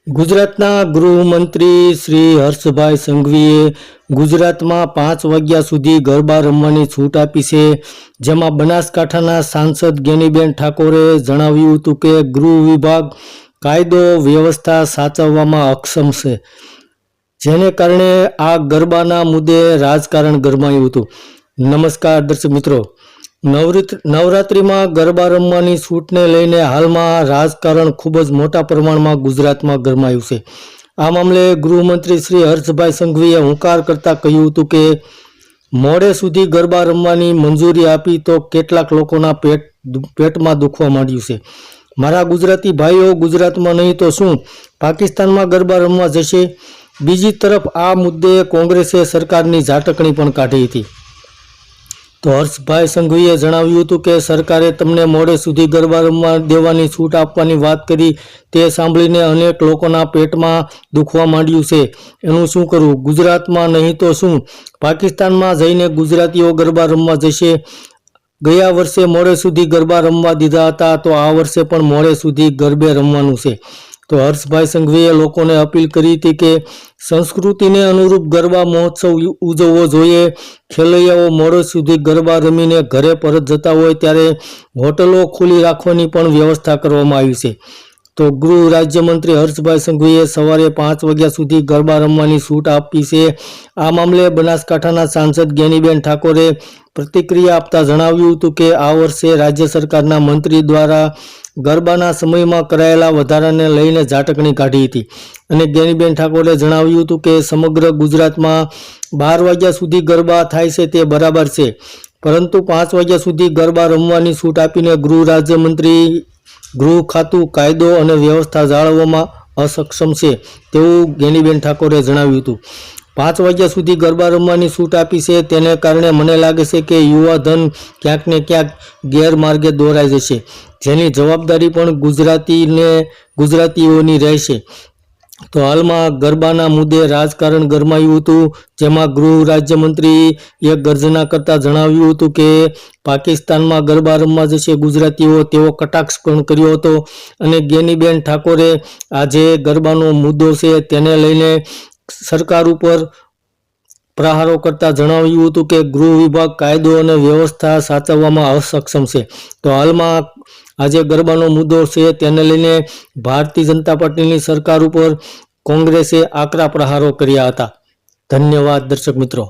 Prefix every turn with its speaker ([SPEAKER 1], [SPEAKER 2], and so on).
[SPEAKER 1] ગુજરાતના ગૃહમંત્રી શ્રી હર્ષભાઈ સંઘવીએ ગુજરાતમાં 5 વાગ્યા સુધી ગરબા રમવાની છૂટ આપી છે, જેમાં બનાસકાંઠાના સાંસદ જ્ઞાનીબેન ઠાકોરે જણાવ્યું હતું કે ગૃહ વિભાગ કાયદો વ્યવસ્થા સાચવવામાં અક્ષમ છે, જેને કારણે આ ગરબાના મુદ્દે રાજકારણ ગરમાયું હતું. નમસ્કાર દર્શક મિત્રો, નવરાત્રિમાં ગરબા રમવાની છૂટને લઈને હાલમાં રાજકારણ ખૂબ જ મોટા પ્રમાણમાં ગુજરાતમાં ગરમાયું છે. આ મામલે ગૃહમંત્રી શ્રી હર્ષભાઈ સંઘવીએ હુંકાર કરતા કહ્યું હતું કે મોડે સુધી ગરબા રમવાની મંજૂરી આપી તો કેટલાક લોકોના પેટમાં દુખવા માંડ્યું છે. મારા ગુજરાતી ભાઈઓ, ગુજરાતમાં નહીં તો શું પાકિસ્તાનમાં ગરબા રમવા જશે? બીજી તરફ આ મુદ્દે કોંગ્રેસે સરકારની ઝાટકણી પણ કાઢી હતી. તો હર્ષભાઈ સંઘવીએ જણાવ્યું હતું કે સરકારે તમને મોડે સુધી ગરબા રમવા દેવાની છૂટ આપવાની વાત કરી, તે સાંભળીને અનેક લોકોના પેટમાં દુખવા માંડ્યું છે. એનું શું કરવું? ગુજરાતમાં નહીં તો શું પાકિસ્તાનમાં જઈને ગુજરાતીઓ ગરબા રમવા જશે? ગયા વર્ષે મોડે સુધી ગરબા રમવા દીધા હતા, તો આ વર્ષે પણ મોડે સુધી ગરબે રમવાનું છે. તો હર્ષભાઈ સંઘવીએ લોકોને અપીલ કરી હતી કે સંસ્કૃતિને અનુરૂપ ગરબા મહોત્સવ ઉજવવો જોઈએ. ખેલૈયાઓ મોડે સુધી ગરબા રમીને ઘરે પરત જતા હોય ત્યારે હોટલો ખુલ્લી રાખવાની પણ વ્યવસ્થા કરવામાં આવી છે. તો ગૃહ રાજ્યમંત્રી હર્ષભાઈ સંઘવીએ સવારે 5 વાગ્યા સુધી ગરબા રમવાની છૂટ આપી છે. આ મામલે બનાસકાંઠાના સાંસદ જ્ઞાનીબેન ઠાકોરે પ્રતિક્રિયા આપતા જણાવ્યું હતું કે આ વર્ષે રાજ્ય સરકારના મંત્રી દ્વારા ગરબાના સમયમાં કરાયેલા વધારાને લઈને ઝાટકણી કાઢી હતી અને જ્ઞાનીબેન ઠાકોરે જણાવ્યું હતું કે સમગ્ર ગુજરાતમાં 12 વાગ્યા સુધી ગરબા થાય છે તે બરાબર છે, પરંતુ 5 વાગ્યા સુધી ગરબા રમવાની છૂટ આપીને ગૃહ રાજ્યમંત્રી ગૃહ ખાતું કાયદો અને વ્યવસ્થા જાળવવામાં અસક્ષમ છે તેવું જ્ઞાનીબેન ઠાકોરે જણાવ્યું હતું. 5 વાગ્યા સુધી ગરબા રમવાની છૂટ આપી છે, તેને કારણે મને લાગે છે કે યુવાધન ક્યાંક ને ક્યાંક ગેરમાર્ગે દોરાઈ જશે, જેની જવાબદારી પણ ગુજરાતીઓની રહેશે. તો હાલમાં ગરબાના મુદ્દે રાજકારણ ગરમાયું હતું, જેમાં ગૃહ રાજ્યમંત્રીએ ગર્જના કરતા જણાવ્યું હતું કે પાકિસ્તાનમાં ગરબા રમવા જશે ગુજરાતીઓ, તેવો કટાક્ષ પણ કર્યો હતો. અને જ્ઞાનીબેન ઠાકોરે આજે ગરબાનો મુદ્દો છે તેને લઈને સરકાર ઉપર પ્રહારો કરતા જણાવ્યું હતું કે ગૃહ વિભાગ કાયદો અને વ્યવસ્થા સાચવવામાં અસક્ષમ છે. તો હાલમાં આજે ગરબાનો મુદ્દો છે તેને લઈને ભારતીય જનતા પાર્ટીની સરકાર ઉપર કોંગ્રેસે આકરા પ્રહારો કર્યા હતા. ધન્યવાદ દર્શક મિત્રો.